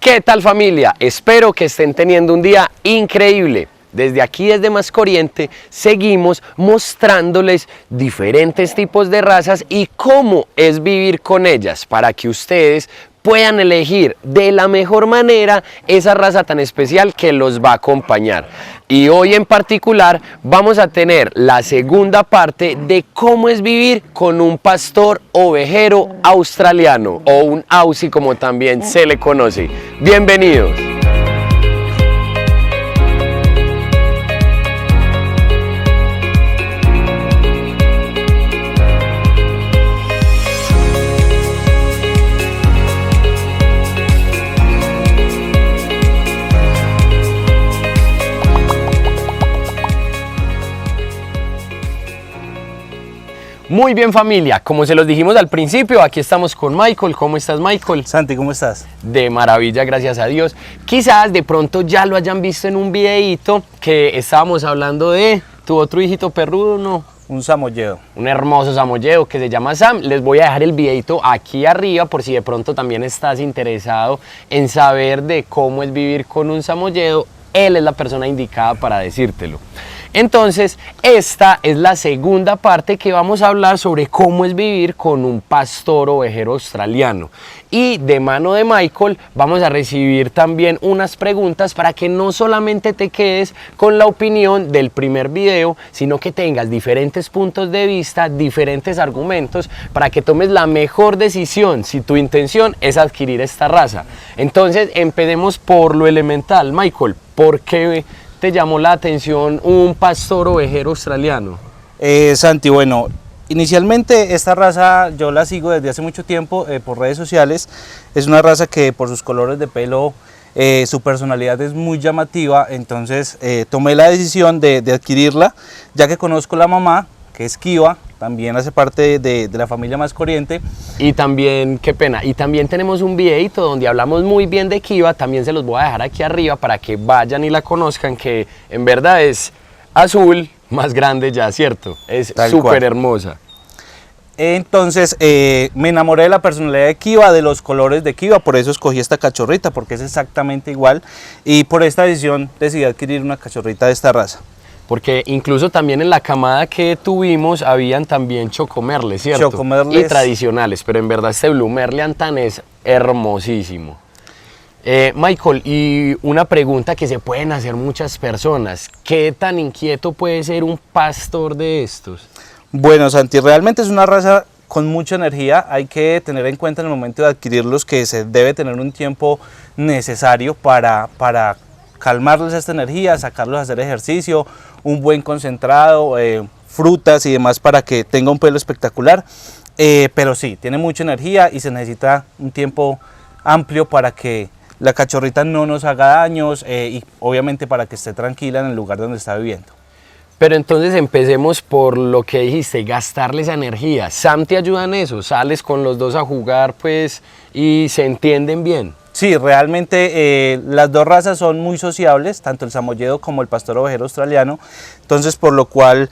¿Qué tal, familia? Espero que estén teniendo un día increíble. Desde aquí, desde Mascoriente, seguimos mostrándoles diferentes tipos de razas y cómo es vivir con ellas para que ustedes puedan elegir de la mejor manera esa raza tan especial que los va a acompañar. Y hoy en particular vamos a tener la segunda parte de cómo es vivir con un pastor ovejero australiano o un Aussie, como también se le conoce. Bienvenidos. Muy bien, familia, como se los dijimos al principio, aquí estamos con Michael. ¿Cómo estás, Michael? Santi, ¿cómo estás? De maravilla, gracias a Dios. Quizás de pronto ya lo hayan visto en un videíto que estábamos hablando de tu otro hijito perruno, ¿no? Un samoyedo. Un hermoso samoyedo que se llama Sam. Les voy a dejar el videito aquí arriba por si de pronto también estás interesado en saber de cómo es vivir con un samoyedo. Él es la persona indicada para decírtelo. Entonces, esta es la segunda parte que vamos a hablar sobre cómo es vivir con un pastor ovejero australiano. Y de mano de Michael vamos a recibir también unas preguntas para que no solamente te quedes con la opinión del primer video, sino que tengas diferentes puntos de vista, diferentes argumentos para que tomes la mejor decisión si tu intención es adquirir esta raza. Entonces, empecemos por lo elemental. Michael, ¿por qué te llamó la atención un pastor ovejero australiano? Santi, bueno, inicialmente esta raza yo la sigo desde hace mucho tiempo por redes sociales. Es una raza que por sus colores de pelo, su personalidad es muy llamativa, entonces tomé la decisión de adquirirla, ya que conozco la mamá, que es Kiva, también hace parte de la familia Mascoriente. Y también, qué pena, y también tenemos un videito donde hablamos muy bien de Kiva, también se los voy a dejar aquí arriba para que vayan y la conozcan, que en verdad es azul, más grande ya, ¿cierto? Es súper hermosa. Entonces me enamoré de la personalidad de Kiva, de los colores de Kiva, por eso escogí esta cachorrita, porque es exactamente igual, y por esta decisión decidí adquirir una cachorrita de esta raza. Porque incluso también en la camada que tuvimos habían también chocomerles, ¿cierto? Chocomerles. Y tradicionales, pero en verdad este Blue Merliantan es hermosísimo. Michael, y una pregunta que se pueden hacer muchas personas, ¿qué tan inquieto puede ser un pastor de estos? Bueno, Santi, realmente es una raza con mucha energía. Hay que tener en cuenta en el momento de adquirirlos que se debe tener un tiempo necesario para calmarles esta energía, sacarlos a hacer ejercicio, un buen concentrado, frutas y demás para que tenga un pelo espectacular. Pero sí, tiene mucha energía y se necesita un tiempo amplio para que la cachorrita no nos haga daños y obviamente para que esté tranquila en el lugar donde está viviendo. Pero entonces empecemos por lo que dijiste, gastarle esa energía. ¿Sam te ayuda en eso? ¿Sales con los dos a jugar pues y se entienden bien? Sí, realmente las dos razas son muy sociables, tanto el samoyedo como el pastor ovejero australiano, entonces por lo cual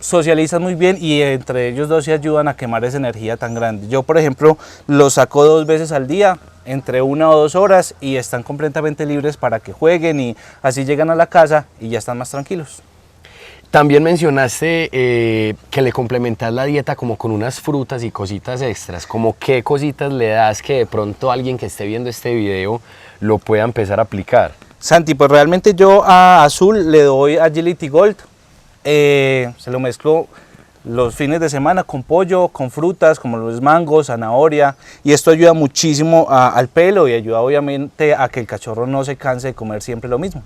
socializan muy bien y entre ellos dos se ayudan a quemar esa energía tan grande. Yo, por ejemplo, los saco 2 veces al día, entre 1 o 2 horas, y están completamente libres para que jueguen y así llegan a la casa y ya están más tranquilos. También mencionaste que le complementas la dieta como con unas frutas y cositas extras. ¿Como qué cositas le das que de pronto alguien que esté viendo este video lo pueda empezar a aplicar? Santi, pues realmente yo a Azul le doy Agility Gold, se lo mezclo los fines de semana con pollo, con frutas como los mangos, zanahoria, y esto ayuda muchísimo al pelo y ayuda obviamente a que el cachorro no se canse de comer siempre lo mismo.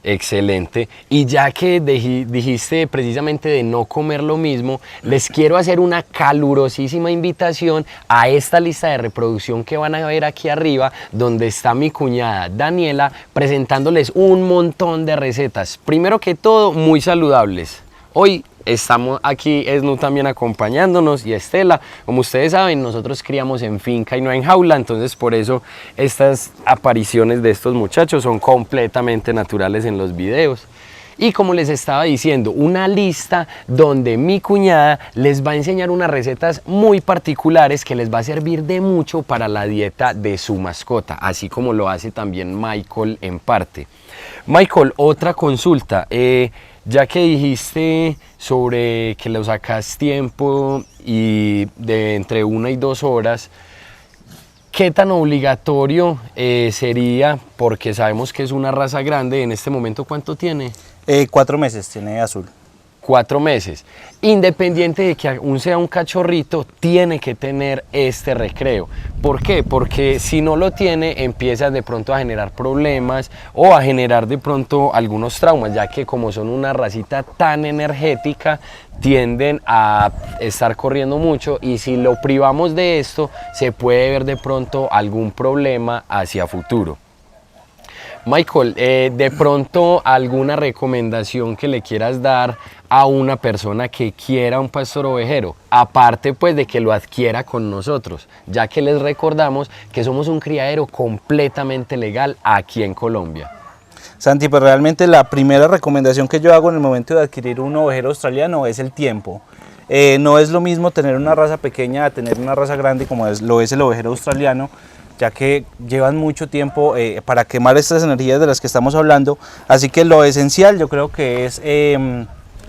Excelente. Y ya que dijiste precisamente de no comer lo mismo, les quiero hacer una calurosísima invitación a esta lista de reproducción que van a ver aquí arriba, donde está mi cuñada Daniela presentándoles un montón de recetas. Primero que todo, muy saludables. Hoy estamos aquí, Esnu también acompañándonos y Estela. Como ustedes saben, nosotros criamos en finca y no en jaula, entonces por eso estas apariciones de estos muchachos son completamente naturales en los videos. Y como les estaba diciendo, una lista donde mi cuñada les va a enseñar unas recetas muy particulares que les va a servir de mucho para la dieta de su mascota, así como lo hace también Michael en parte. Michael, otra consulta, ya que dijiste sobre que lo sacas tiempo y de entre 1 y 2 horas, ¿qué tan obligatorio sería, porque sabemos que es una raza grande, en este momento cuánto tiene? 4 meses tiene Azul. 4 meses. Independiente de que aún sea un cachorrito, tiene que tener este recreo. ¿Por qué? Porque si no lo tiene, empieza de pronto a generar problemas o a generar de pronto algunos traumas, ya que como son una racita tan energética, tienden a estar corriendo mucho y si lo privamos de esto, se puede ver de pronto algún problema hacia futuro. Michael, de pronto alguna recomendación que le quieras dar a una persona que quiera un pastor ovejero, aparte pues de que lo adquiera con nosotros, ya que les recordamos que somos un criadero completamente legal aquí en Colombia. Santi, pues realmente la primera recomendación que yo hago en el momento de adquirir un ovejero australiano es el tiempo. No es lo mismo tener una raza pequeña a tener una raza grande como lo es el ovejero australiano, ya que llevan mucho tiempo para quemar estas energías de las que estamos hablando, así que lo esencial yo creo que es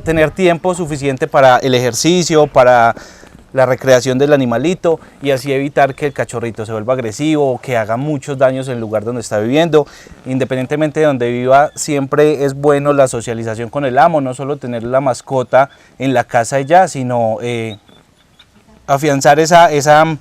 tener tiempo suficiente para el ejercicio, para la recreación del animalito y así evitar que el cachorrito se vuelva agresivo o que haga muchos daños en el lugar donde está viviendo. Independientemente de donde viva, siempre es bueno la socialización con el amo, no solo tener la mascota en la casa y ya, sino afianzar esa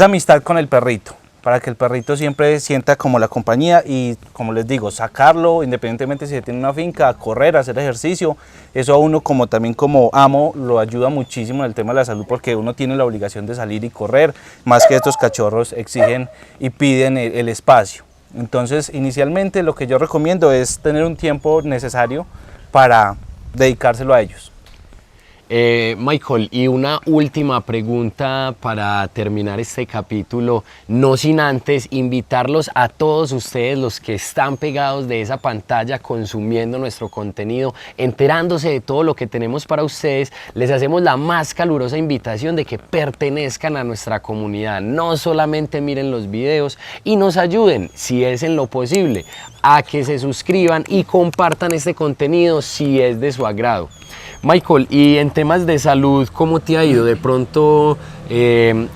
amistad con el perrito, para que el perrito siempre sienta como la compañía y, como les digo, sacarlo, independientemente si se tiene una finca, a correr, a hacer ejercicio. Eso a uno también como amo lo ayuda muchísimo en el tema de la salud, porque uno tiene la obligación de salir y correr, más que estos cachorros exigen y piden el espacio. Entonces, inicialmente lo que yo recomiendo es tener un tiempo necesario para dedicárselo a ellos. Michael, y una última pregunta para terminar este capítulo, no sin antes invitarlos a todos ustedes, los que están pegados de esa pantalla consumiendo nuestro contenido, enterándose de todo lo que tenemos para ustedes, les hacemos la más calurosa invitación de que pertenezcan a nuestra comunidad, no solamente miren los videos y nos ayuden, si es en lo posible, a que se suscriban y compartan este contenido si es de su agrado. Michael, y en temas de salud, ¿cómo te ha ido? ¿De pronto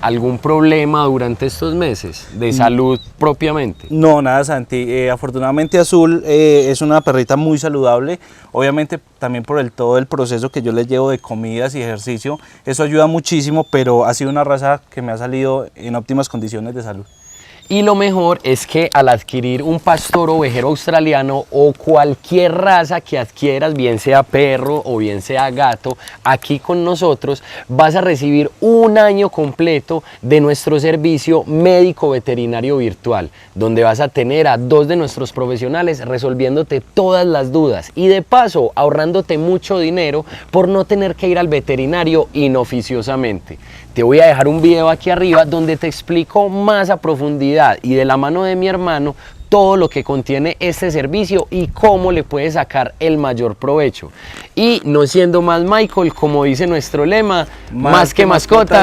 algún problema durante estos meses de salud propiamente? No, nada, Santi. Afortunadamente Azul es una perrita muy saludable. Obviamente también por todo el proceso que yo les llevo de comidas y ejercicio. Eso ayuda muchísimo, pero ha sido una raza que me ha salido en óptimas condiciones de salud. Y lo mejor es que al adquirir un pastor ovejero australiano o cualquier raza que adquieras, bien sea perro o bien sea gato, aquí con nosotros vas a recibir 1 año completo de nuestro servicio médico veterinario virtual, donde vas a tener a 2 de nuestros profesionales resolviéndote todas las dudas y de paso ahorrándote mucho dinero por no tener que ir al veterinario inoficiosamente. Te voy a dejar un video aquí arriba donde te explico más a profundidad y de la mano de mi hermano todo lo que contiene este servicio y cómo le puedes sacar el mayor provecho. Y no siendo más, Michael, como dice nuestro lema, más que mascota,